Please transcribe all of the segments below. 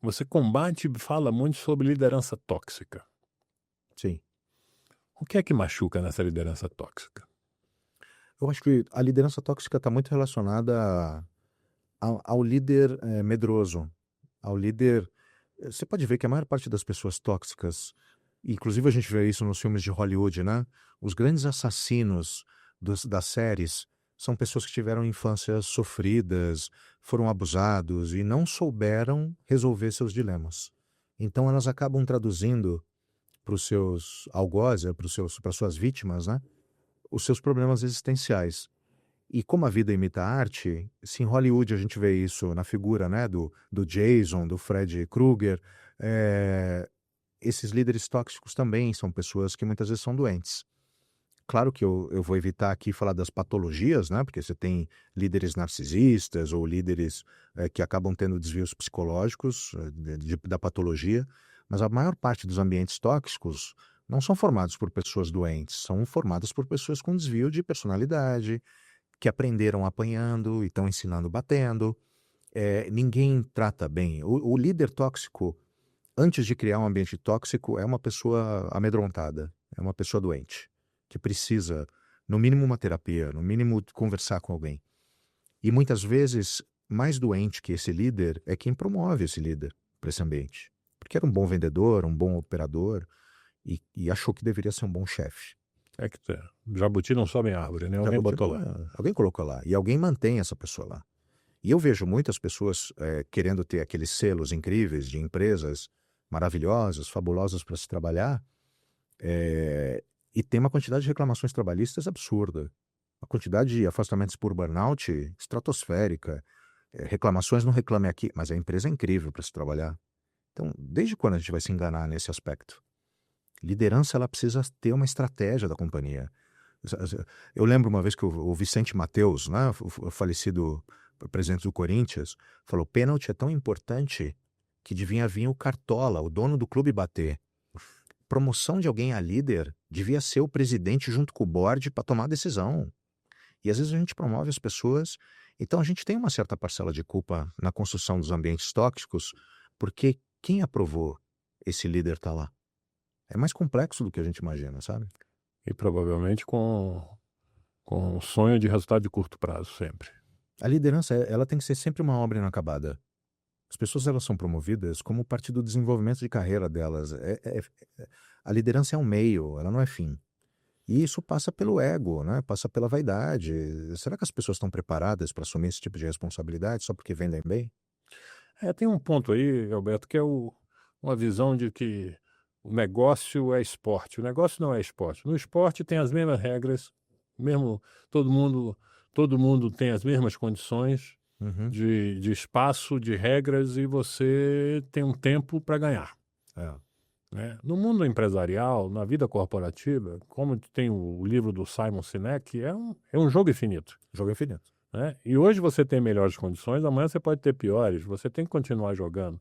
você combate e fala muito sobre liderança tóxica. Sim. O que é que machuca nessa liderança tóxica? Eu acho que a liderança tóxica está muito relacionada ao líder medroso, ao líder. Você pode ver que a maior parte das pessoas tóxicas, inclusive a gente vê isso nos filmes de Hollywood, né? Os grandes assassinos das séries são pessoas que tiveram infâncias sofridas, foram abusados e não souberam resolver seus dilemas. Então elas acabam traduzindo para os seus algozes, para suas vítimas, né? Os seus problemas existenciais. E como a vida imita a arte, se em Hollywood a gente vê isso na figura, né, do Jason, do Fred Krueger, esses líderes tóxicos também são pessoas que muitas vezes são doentes. Claro que eu vou evitar aqui falar das patologias, né, porque você tem líderes narcisistas ou líderes que acabam tendo desvios psicológicos da patologia, mas a maior parte dos ambientes tóxicos não são formados por pessoas doentes, são formados por pessoas com desvio de personalidade, que aprenderam apanhando e estão ensinando batendo. Ninguém trata bem. O líder tóxico, antes de criar um ambiente tóxico, é uma pessoa amedrontada, é uma pessoa doente, que precisa, no mínimo, uma terapia, no mínimo, conversar com alguém. E muitas vezes, mais doente que esse líder é quem promove esse líder para esse ambiente. Porque era um bom vendedor, um bom operador e achou que deveria ser um bom chefe. É que jabuti não sobe em árvore, né? Alguém botou lá. Alguém colocou lá. E alguém mantém essa pessoa lá. E eu vejo muitas pessoas querendo ter aqueles selos incríveis de empresas maravilhosas, fabulosas para se trabalhar, e tem uma quantidade de reclamações trabalhistas absurda. A quantidade de afastamentos por burnout estratosférica. Reclamações não reclame aqui, mas a empresa é incrível para se trabalhar. Então, desde quando a gente vai se enganar nesse aspecto? Liderança, ela precisa ter uma estratégia da companhia. Eu lembro uma vez que o Vicente Mateus, né, o falecido presidente do Corinthians, falou: pênalti é tão importante que devia vir o Cartola, o dono do clube, bater. Promoção de alguém a líder devia ser o presidente junto com o board para tomar decisão. E às vezes a gente promove as pessoas, então a gente tem uma certa parcela de culpa na construção dos ambientes tóxicos, porque quem aprovou esse líder tá lá? É mais complexo do que a gente imagina, sabe? E provavelmente com um sonho de resultado de curto prazo, sempre. A liderança, ela tem que ser sempre uma obra inacabada. As pessoas, elas são promovidas como parte do desenvolvimento de carreira delas. A liderança é um meio, ela não é fim. E isso passa pelo ego, né? Passa pela vaidade. Será que as pessoas estão preparadas para assumir esse tipo de responsabilidade só porque vendem bem? Tem um ponto aí, Alberto, que é uma visão de que o negócio é esporte. O negócio não é esporte. No esporte tem as mesmas regras, mesmo todo mundo tem as mesmas condições Uhum. de espaço, de regras, e você tem um tempo para ganhar. Né? No mundo empresarial, na vida corporativa, como tem o livro do Simon Sinek, é um jogo infinito. Jogo infinito. Né? E hoje você tem melhores condições, amanhã você pode ter piores, você tem que continuar jogando.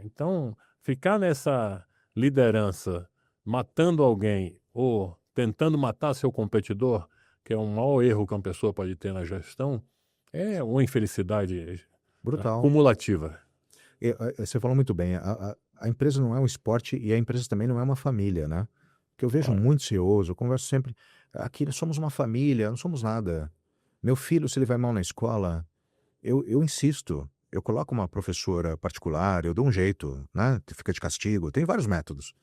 Então, ficar nessa liderança matando alguém ou tentando matar seu competidor, que é um maior erro que uma pessoa pode ter na gestão, é uma infelicidade Brutal. cumulativa. Você falou muito bem, a empresa não é um esporte e a empresa também não é uma família, né? Porque eu vejo muito CEOs, eu converso sempre, aqui nós somos uma família, não somos nada. Meu filho, se ele vai mal na escola, eu insisto, eu coloco uma professora particular, eu dou um jeito, né? Fica de castigo, tem vários métodos.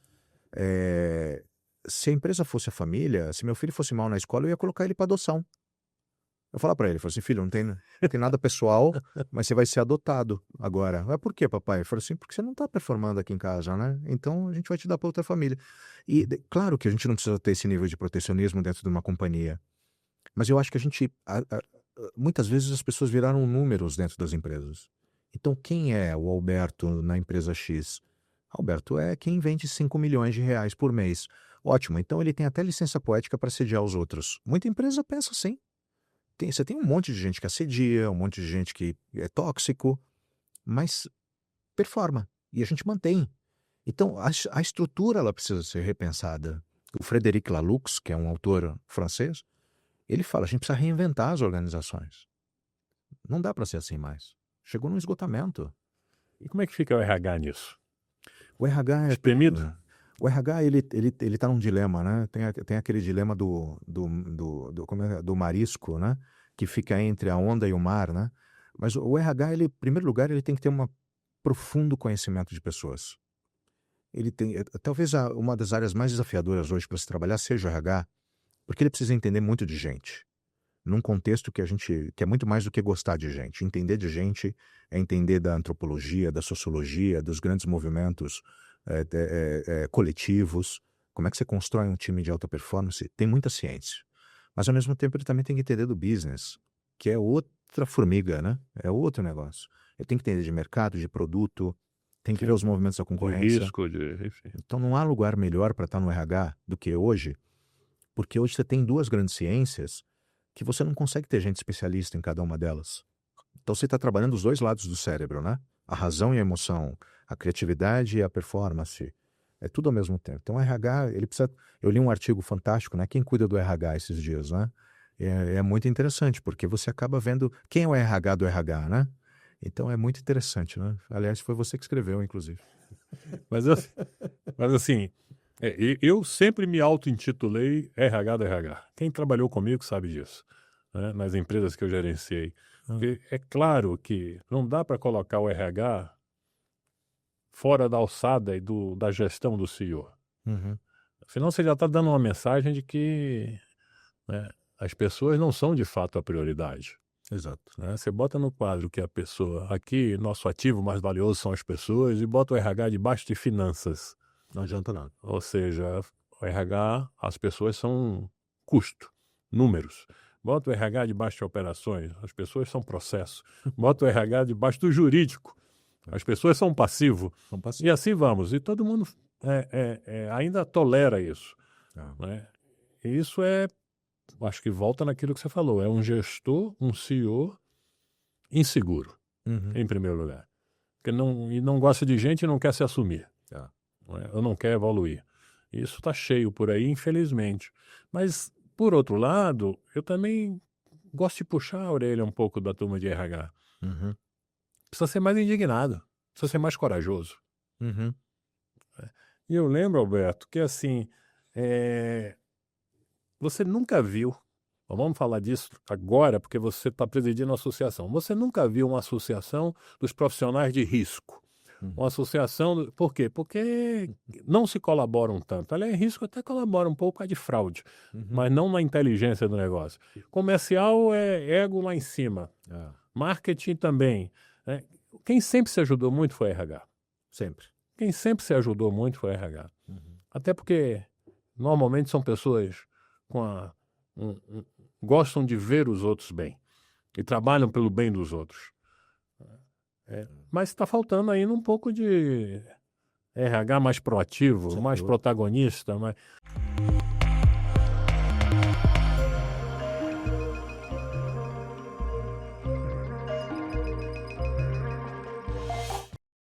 Se a empresa fosse a família, se meu filho fosse mal na escola, eu ia colocar ele para adoção. Eu falar para ele, assim, filho, não tem nada pessoal, mas você vai ser adotado agora. Mas por quê, papai? Eu falei assim, porque você não está performando aqui em casa, né? Então a gente vai te dar para outra família. E claro que a gente não precisa ter esse nível de protecionismo dentro de uma companhia, mas eu acho que muitas vezes as pessoas viraram números dentro das empresas. Então quem é o Alberto na empresa X? Alberto é quem vende 5 milhões de reais por mês. Ótimo, então ele tem até licença poética para assediar os outros. Muita empresa pensa assim. Você tem um monte de gente que assedia, um monte de gente que é tóxico, mas performa. E a gente mantém. Então, a estrutura ela precisa ser repensada. O Frédéric Laloux, que é um autor francês, ele fala, a gente precisa reinventar as organizações. Não dá para ser assim mais. Chegou num esgotamento. E como é que fica o RH nisso? O RH Espremido? O RH, ele tá num dilema, né? Tem aquele dilema do marisco, né? Que fica entre a onda e o mar, né? Mas o RH, ele, em primeiro lugar, ele tem que ter um profundo conhecimento de pessoas. Ele tem, talvez uma das áreas mais desafiadoras hoje para se trabalhar seja o RH, porque ele precisa entender muito de gente. Num contexto que é muito mais do que gostar de gente. Entender de gente é entender da antropologia, da sociologia, dos grandes movimentos coletivos. Como é que você constrói um time de alta performance? Tem muita ciência. Mas, ao mesmo tempo, ele também tem que entender do business, que é outra formiga, né? É outro negócio. Ele tem que entender de mercado, de produto, tem que ver os movimentos da De concorrência. risco, enfim. Então, não há lugar melhor para estar no RH do que hoje, porque hoje você tem duas grandes ciências que você não consegue ter gente especialista em cada uma delas. Então você está trabalhando os dois lados do cérebro, né? A razão e a emoção, a criatividade e a performance. É tudo ao mesmo tempo. Então o RH, ele precisa... Eu li um artigo fantástico, né? Quem cuida do RH esses dias, né? É muito interessante, porque você acaba vendo quem é o RH do RH, né? Então é muito interessante, né? Aliás, foi você que escreveu, inclusive. Mas assim, eu sempre me auto-intitulei RH do RH. Quem trabalhou comigo sabe disso, né? Nas empresas que eu gerenciei. Porque é claro que não dá para colocar o RH fora da alçada e da gestão do CEO. Uhum. Senão você já está dando uma mensagem de que, né, as pessoas não são de fato a prioridade. Exato. Né? Você bota no quadro que a pessoa, aqui nosso ativo mais valioso são as pessoas, e bota o RH debaixo de finanças. Não adianta nada. Ou seja, o RH, as pessoas são custo, números. Bota o RH debaixo de operações, as pessoas são processo. Bota o RH debaixo do jurídico, as pessoas são passivo. E assim vamos. E todo mundo ainda tolera isso. Né? E isso acho que volta naquilo que você falou, é um gestor, um CEO inseguro, em primeiro lugar. Porque não gosta de gente e não quer se assumir. Ou não quer evoluir. Isso está cheio por aí, infelizmente. Mas, por outro lado, eu também gosto de puxar a orelha um pouco da turma de RH. Precisa ser mais indignado, precisa ser mais corajoso. E eu lembro, Alberto, que assim, você nunca viu, vamos falar disso agora, porque você está presidindo a associação, você nunca viu uma associação dos profissionais de risco. Uma associação, por quê? Porque não se colaboram tanto. Aliás, risco até colabora um pouco a de fraude, mas não na inteligência do negócio. Comercial é ego lá em cima. Marketing também. Né? Quem sempre se ajudou muito foi a RH. Sempre. Quem sempre se ajudou muito foi a RH. Até porque normalmente são pessoas gostam de ver os outros bem e trabalham pelo bem dos outros. Mas está faltando ainda um pouco de RH mais proativo, mais protagonista.